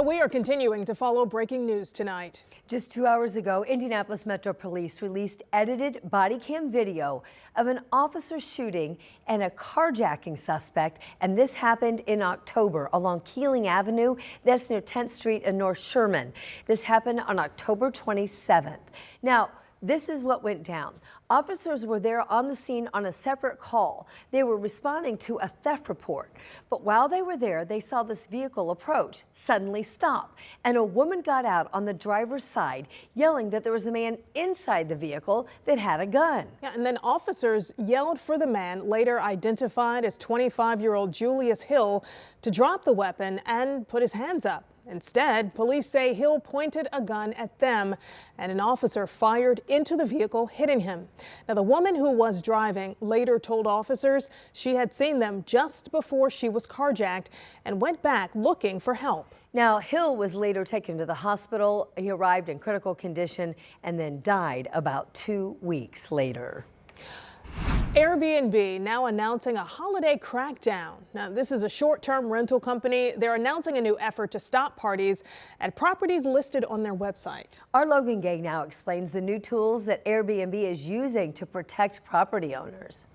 We are continuing to follow breaking news tonight. Just 2 hours ago, Indianapolis Metro Police released edited body cam video of an officer shooting and a carjacking suspect, and this happened in October along Keeling Avenue. That's near 10th Street and North Sherman. This happened on October 27th. Now, this is what went down. Officers were there on the scene on a separate call. They were responding to a theft report. But while they were there, they saw this vehicle approach, suddenly stop, and a woman got out on the driver's side, yelling that there was a man inside the vehicle that had a gun. Yeah, and then officers yelled for the man, later identified as 25-year-old Julius Hill, to drop the weapon and put his hands up. Instead, police say Hill pointed a gun at them and an officer fired into the vehicle, hitting him. Now, the woman who was driving later told officers she had seen them just before she was carjacked and went back looking for help. Now, Hill was later taken to the hospital. He arrived in critical condition and then died about 2 weeks later. Airbnb now announcing a holiday crackdown. Now, this is a short-term rental company. They're announcing a new effort to stop parties at properties listed on their website. Our Logan Gay now explains the new tools that Airbnb is using to protect property owners.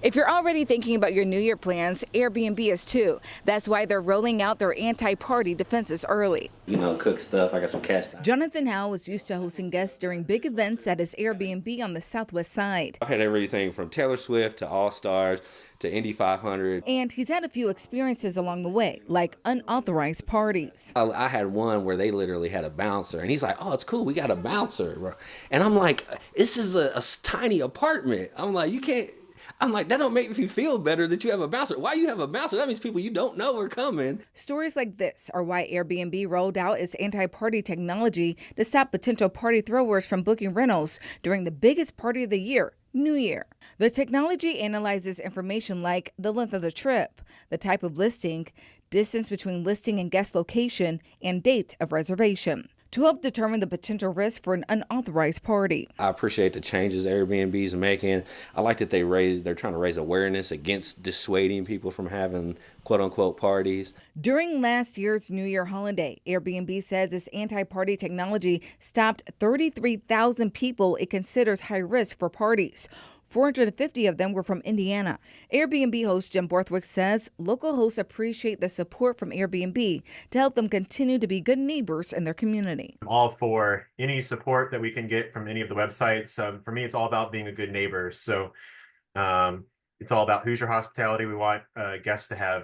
If you're already thinking about your New Year plans, Airbnb is too. That's why they're rolling out their anti-party defenses early. You know, cook stuff. I got some cast iron. Jonathan Howe was used to hosting guests during big events at his Airbnb on the Southwest side. I've had everything from Taylor Swift to All Stars to Indy 500. And he's had a few experiences along the way, like unauthorized parties. I had one where they literally had a bouncer, and he's like, "Oh, it's cool, we got a bouncer." Bro. And I'm like, this is a tiny apartment. I'm like, you can't. I'm like, that don't make me feel better that you have a bouncer. Why you have a bouncer? That means people you don't know are coming. Stories like this are why Airbnb rolled out its anti-party technology to stop potential party throwers from booking rentals during the biggest party of the year, New Year. The technology analyzes information like the length of the trip, the type of listing, distance between listing and guest location, and date of reservation, to help determine the potential risk for an unauthorized party. I appreciate the changes Airbnb's making. I like that they're trying to raise awareness against dissuading people from having quote unquote parties. During last year's New Year holiday, Airbnb says its anti-party technology stopped 33,000 people it considers high risk for parties. 450 of them were from Indiana. Airbnb host Jim Borthwick says local hosts appreciate the support from Airbnb to help them continue to be good neighbors in their community. I'm all for any support that we can get from any of the websites. For me, it's all about being a good neighbor. So it's all about Hoosier hospitality. We want guests to have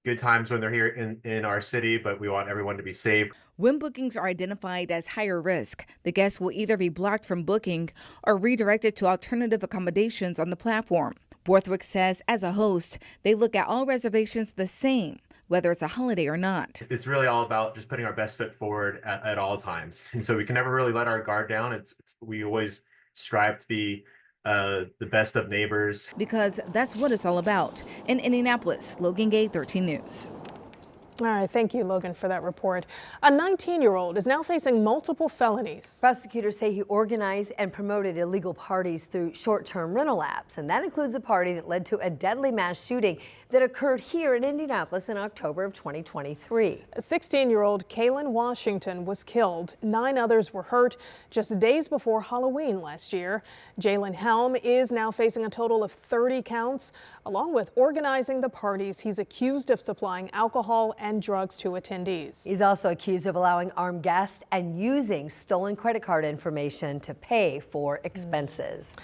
good times when they're here in our city, but we want everyone to be safe. When bookings are identified as higher risk, the guests will either be blocked from booking or redirected to alternative accommodations on the platform. Borthwick says as a host, they look at all reservations the same, whether it's a holiday or not. It's really all about just putting our best foot forward at all times. And so we can never really let our guard down. We always strive to be the best of neighbors. Because that's what it's all about. In Indianapolis, Logan Gay, 13 News. All right, thank you, Logan, for that report. A 19-year-old is now facing multiple felonies. Prosecutors say he organized and promoted illegal parties through short-term rental apps, and that includes a party that led to a deadly mass shooting that occurred here in Indianapolis in October of 2023. A 16-year-old Kaylin Washington was killed. 9 others were hurt just days before Halloween last year. Jalen Helm is now facing a total of 30 counts. Along with organizing the parties, he's accused of supplying alcohol and drugs to attendees. He's also accused of allowing armed guests and using stolen credit card information to pay for expenses.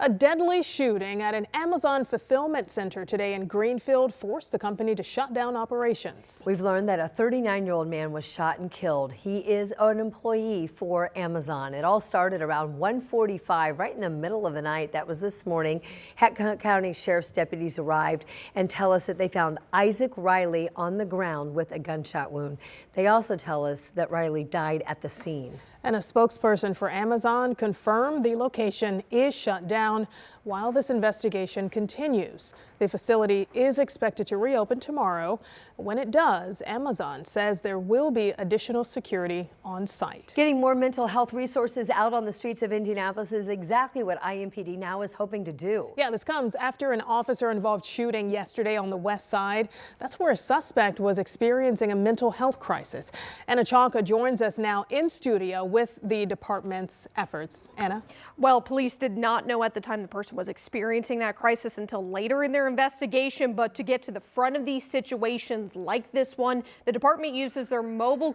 A deadly shooting at an Amazon fulfillment center today in Greenfield forced the company to shut down operations. We've learned that a 39-year-old man was shot and killed. He is an employee for Amazon. It all started around 1:45, right in the middle of the night. That was this morning. Hatton County Sheriff's deputies arrived and tell us that they found Isaac Riley on the ground with a gunshot wound. They also tell us that Riley died at the scene. And a spokesperson for Amazon confirmed the location is shut down while this investigation continues. The facility is expected to reopen tomorrow. When it does, Amazon says there will be additional security on site. Getting more mental health resources out on the streets of Indianapolis is exactly what IMPD now is hoping to do. Yeah, this comes after an officer-involved shooting yesterday on the west side. That's where a suspect was experiencing a mental health crisis. Anna Chalka joins us now in studio with the department's efforts. Anna? Well, police did not know at the time the person was experiencing that crisis until later in their investigation. But to get to the front of these situations like this one, the department uses their mobile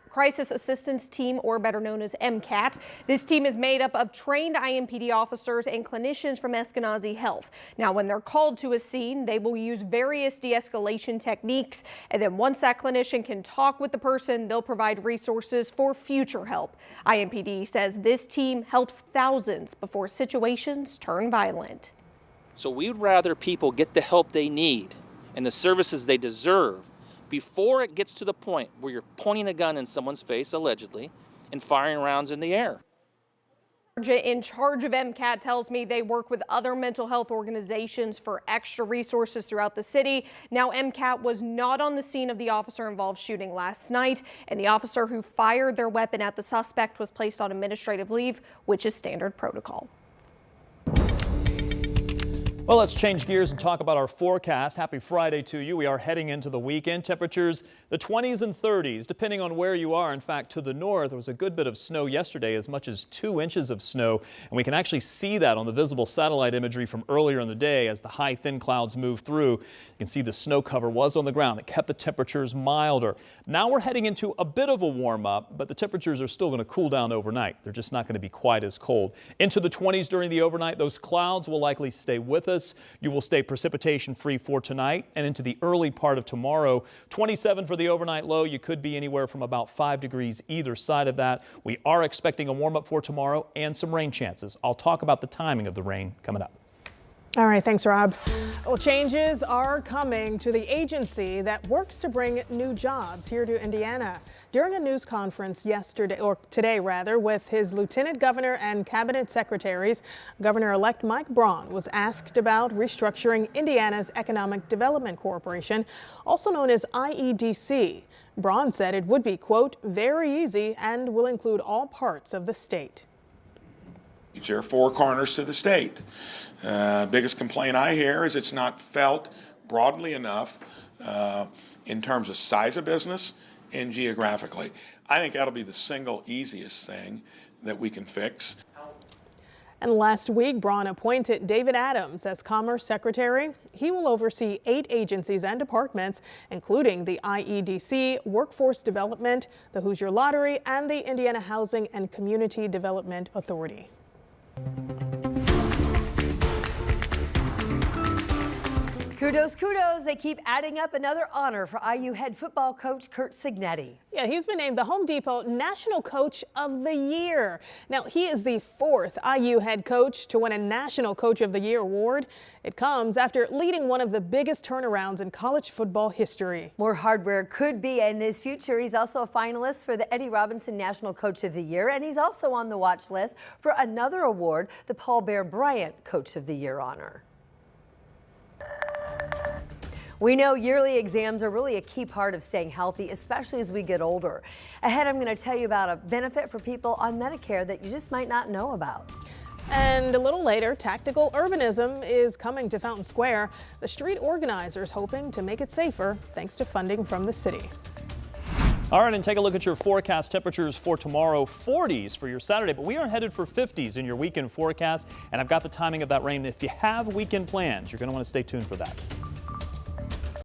crisis assistance team, or better known as MCAT. This team is made up of trained IMPD officers and clinicians from Eskenazi Health. Now, when they're called to a scene, they will use various de-escalation techniques. And then once that clinician can talk with the person, they'll provide resources for future help. IMPD says this team helps thousands before situations turn violent. So we'd rather people get the help they need and the services they deserve before it gets to the point where you're pointing a gun in someone's face, allegedly, and firing rounds in the air. In charge of MCAT tells me they work with other mental health organizations for extra resources throughout the city. Now, MCAT was not on the scene of the officer-involved shooting last night, and the officer who fired their weapon at the suspect was placed on administrative leave, which is standard protocol. Well, let's change gears and talk about our forecast. Happy Friday to you. We are heading into the weekend. Temperatures the 20s and 30s, depending on where you are. In fact, to the north, there was a good bit of snow yesterday, as much as 2 inches of snow. And we can actually see that on the visible satellite imagery from earlier in the day as the high, thin clouds move through. You can see the snow cover was on the ground. It kept the temperatures milder. Now we're heading into a bit of a warm up, but the temperatures are still going to cool down overnight. They're just not going to be quite as cold. Into the 20s during the overnight, those clouds will likely stay with us. You will stay precipitation free for tonight and into the early part of tomorrow. 27 for the overnight low. You could be anywhere from about 5 degrees either side of that. We are expecting a warm up for tomorrow and some rain chances. I'll talk about the timing of the rain coming up. All right, thanks, Rob. Well, changes are coming to the agency that works to bring new jobs here to Indiana. During a news conference today, with his lieutenant governor and cabinet secretaries, Governor-elect Mike Braun was asked about restructuring Indiana's Economic Development Corporation, also known as IEDC. Braun said it would be, quote, very easy and will include all parts of the state. There are 4 corners to the state. Biggest complaint I hear is it's not felt broadly enough in terms of size of business and geographically. I think that'll be the single easiest thing that we can fix. And last week, Braun appointed David Adams as Commerce Secretary. He will oversee 8 agencies and departments, including the IEDC, Workforce Development, the Hoosier Lottery, and the Indiana Housing and Community Development Authority. Kudos. They keep adding up another honor for IU head football coach Curt Cignetti. Yeah, he's been named the Home Depot National Coach of the Year. Now, he is the 4th IU head coach to win a National Coach of the Year award. It comes after leading one of the biggest turnarounds in college football history. More hardware could be in his future. He's also a finalist for the Eddie Robinson National Coach of the Year, and he's also on the watch list for another award, the Paul Bear Bryant Coach of the Year honor. We know yearly exams are really a key part of staying healthy, especially as we get older. Ahead, I'm going to tell you about a benefit for people on Medicare that you just might not know about. And a little later, tactical urbanism is coming to Fountain Square. The street organizers hoping to make it safer thanks to funding from the city. All right, and take a look at your forecast temperatures for tomorrow. 40s for your Saturday, but we are headed for 50s in your weekend forecast. And I've got the timing of that rain. If you have weekend plans, you're going to want to stay tuned for that.